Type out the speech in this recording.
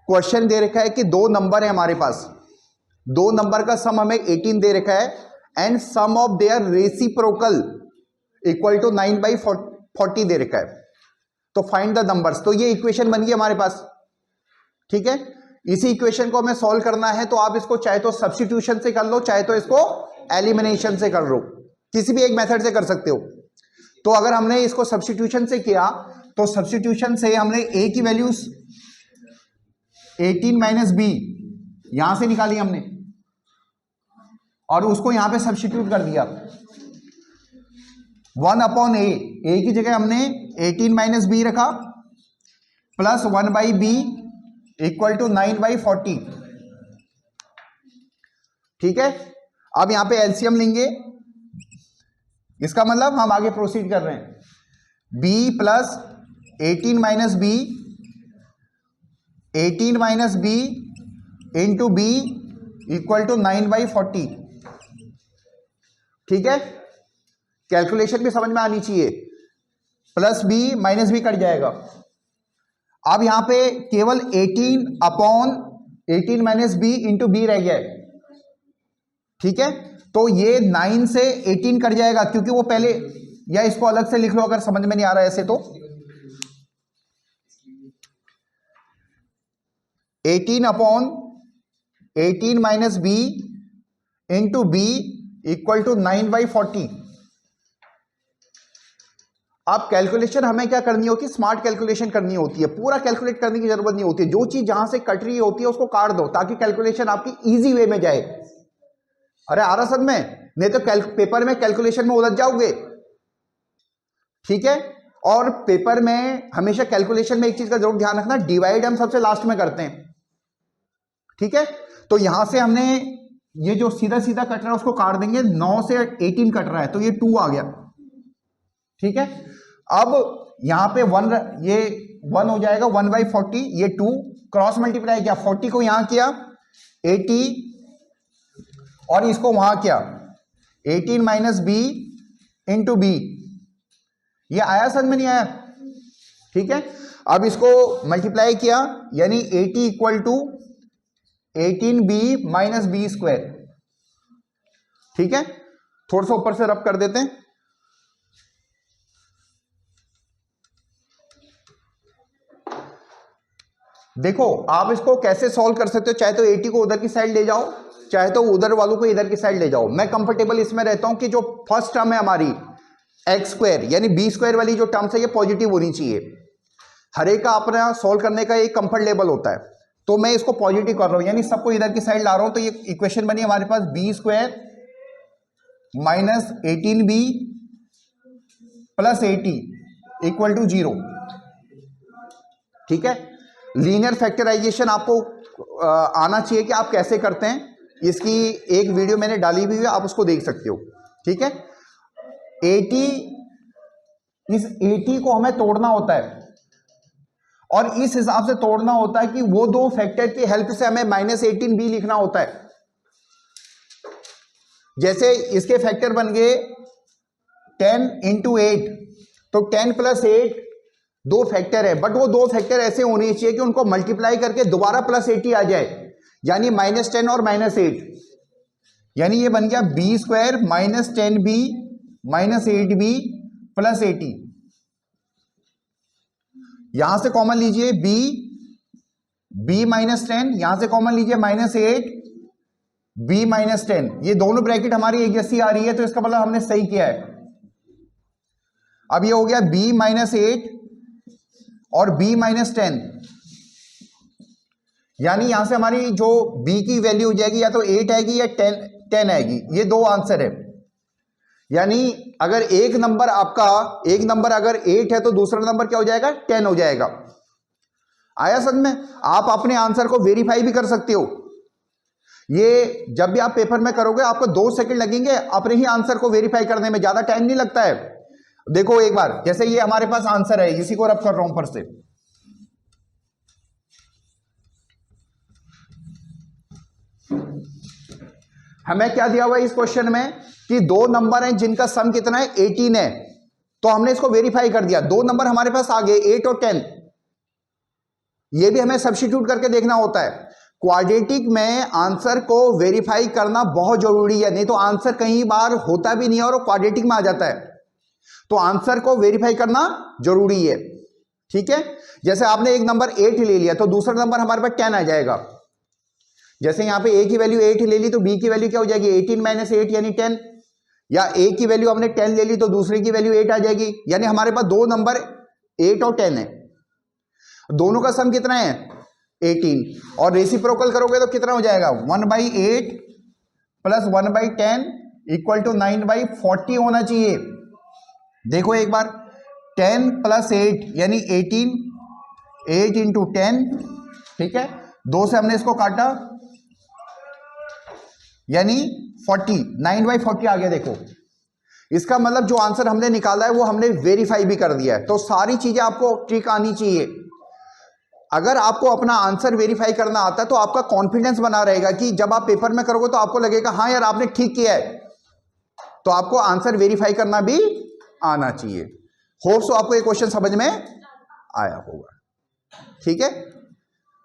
Question दे रखा है कि दो नंबर है हमारे पास, दो नंबर का सम हमें 18 दे रखा है and sum of their reciprocal equal to 9/40 दे रखा है, तो फाइंड द नंबर्स। तो ये इक्वेशन बन गई हमारे पास, ठीक है। इसी इक्वेशन को हमें सॉल्व करना है, तो आप इसको चाहे तो सब्स्टिट्यूशन से कर लो, चाहे तो इसको एलिमिनेशन से कर लो, किसी भी एक मेथड से कर सकते हो। तो अगर हमने इसको सब्स्टिट्यूशन से किया तो सब्स्टिट्यूशन से हमने a की वैल्यूज 18 माइनस बी यहां से निकाली हमने और उसको यहां पे सब्स्टिट्यूट कर दिया। 1/a की जगह हमने 18 माइनस बी रखा प्लस 1/b इक्वल टू 9/40, ठीक है। अब यहां पे एलसीएम लेंगे, इसका मतलब हम आगे प्रोसीड कर रहे हैं। b plus 18 minus b, 18 minus b into b equal to 9/40, ठीक है। कैलकुलेशन भी समझ में आनी चाहिए, plus b minus b cut जाएगा। अब यहां पे केवल 18/18 माइनस बी इंटू बी रह गया है, ठीक है। तो ये 9 से 18 कट जाएगा, क्योंकि वो पहले, या इसको अलग से लिख लो अगर समझ में नहीं आ रहा है ऐसे तो। 18/18 minus b into b equal to 9/40। अब कैलकुलेशन हमें क्या करनी होती है, स्मार्ट कैलकुलेशन करनी होती है, पूरा कैलकुलेट करने की जरूरत नहीं होती है। जो चीज जहां से कट रही होती है उसको काट दो ताकि कैलकुलेशन आपकी इजी वे में जाए। अरे आ रहा समझ में, नहीं तो पेपर में कैलकुलेशन में उलझ जाओगे, ठीक है। और पेपर में हमेशा कैलकुलेशन में एक चीज का जरूर ध्यान रखना, डिवाइड हम सबसे लास्ट में करते हैं, ठीक है। तो यहां से हमने ये जो सीधा सीधा कट रहा है उसको काट देंगे, 9 से 18 कट रहा है तो ये 2 आ गया, ठीक है। अब यहां पे 1, ये 1 हो जाएगा 1/40, ये 2 क्रॉस मल्टीप्लाई किया, 40 को यहां किया 80 और इसको वहां किया 18 माइनस बी इंटू बी, ये आया समझ में नहीं आया, ठीक है। अब इसको मल्टीप्लाई किया यानी 80 equal to 18b minus b square, ठीक है। थोड़ा सा ऊपर से रब कर देते हैं। देखो आप इसको कैसे सॉल्व कर सकते हो, चाहे तो 80 को उधर की साइड ले जाओ, चाहे तो उधर वालों को इधर की साइड ले जाओ। मैं कंफर्टेबल इसमें रहता हूं कि जो फर्स्ट टर्म है हमारी एक्स स्क्वायर यानी बी स्क्वायर वाली जो टर्म्स है ये पॉजिटिव होनी चाहिए। हर एक का अपना सॉल्व करने का एक कंफर्ट लेवल होता है, तो मैं इसको पॉजिटिव कर रहा हूं यानी सबको इधर की साइड ला रहा हूं। तो ये इक्वेशन बनी हमारे पास B square minus 18b plus 80 equal to 0, ठीक है। लीनियर फैक्टराइजेशन आपको आना चाहिए कि आप कैसे करते हैं, इसकी एक वीडियो मैंने डाली हुई है, आप उसको देख सकते हो, ठीक है। 80, इस 80 को हमें तोड़ना होता है और इस हिसाब से तोड़ना होता है कि वो दो फैक्टर की हेल्प से हमें -18b लिखना होता है। जैसे इसके फैक्टर बन गए 10 इंटू 8, तो 10 प्लस 8 दो फैक्टर है, बट वो दो फैक्टर ऐसे होने चाहिए कि उनको मल्टीप्लाई करके दोबारा +80 आ जाए, यानी -10 और -8, यानी ये बन गया b square minus 10b minus 8b plus 80। यहां से कॉमन लीजिए b माइनस 10, यहां से कॉमन लीजिए -8 b माइनस 10, ये दोनों ब्रैकेट हमारी एक जैसी आ रही है, तो इसका मतलब हमने सही किया है। अब ये हो गया b माइनस 8 और b माइनस 10, यानी यहां से हमारी जो b की वैल्यू हो जाएगी या तो 8 आएगी या 10 आएगी, ये दो आंसर है। यानी अगर एक नंबर अगर 8 है तो दूसरा नंबर क्या हो जाएगा, 10 हो जाएगा। आया समझ में? आप अपने आंसर को वेरीफाई भी कर सकते हो। ये जब भी आप पेपर में करोगे आपको 2 सेकंड लगेंगे अपने ही आंसर को वेरीफाई करने में, ज्यादा टाइम नहीं लगता है। देखो एक बार, जैसे ये हमारे पास आंसर है, इसी को रब कर रहा हूं ऊपर से, हमें क्या दिया हुआ है इस क्वेश्चन में कि दो नंबर हैं जिनका सम कितना है, 18 है, तो हमने इसको वेरीफाई कर दिया। दो नंबर हमारे पास आ गए 8 और 10, ये भी हमें सब्स्टिट्यूट करके देखना होता है। क्वाड्रेटिक में आंसर को वेरीफाई करना बहुत जरूरी है, नहीं तो आंसर कई बार होता भी नहीं है और क्वाड्रेटिक में आ जाता है। तो आंसर को वेरीफाई करना जरूरी है, ठीक है। जैसे आपने एक नंबर 8 ले लिया तो दूसरा नंबर हमारे पास 10 आ जाएगा। जैसे यहां पे a की वैल्यू 8 ले ली तो b की वैल्यू क्या हो जाएगी 18 - 8 यानी 10, या a की वैल्यू हमने 10 ले ली तो दूसरे की वैल्यू 8 आ जाएगी। यानी हमारे पास दो नंबर 8 और 10 है, दोनों का सम कितना है 18, और रेसिप्रोकल करोगे तो कितना हो जाएगा 1/8 + 1/10 = 9/40 होना चाहिए। देखो एक बार 10 + 8 यानी 18, 8 × 10, ठीक है, 2 से हमने इसको काटा यानी 40, 9/40 आ गया। देखो इसका मतलब जो आंसर हमने निकाला है वो हमने वेरीफाई भी कर दिया है। तो सारी चीजें आपको ट्रिक आनी चाहिए। अगर आपको अपना आंसर वेरीफाई करना आता है तो आपका कॉन्फिडेंस बना रहेगा कि जब आप पेपर में करोगे तो आपको लगेगा हाँ यार आपने ठीक किया है। तो आपको आंसर वेरीफाई करना भी आना चाहिए। होप सो आपको ये क्वेश्चन समझ में आया होगा, ठीक है।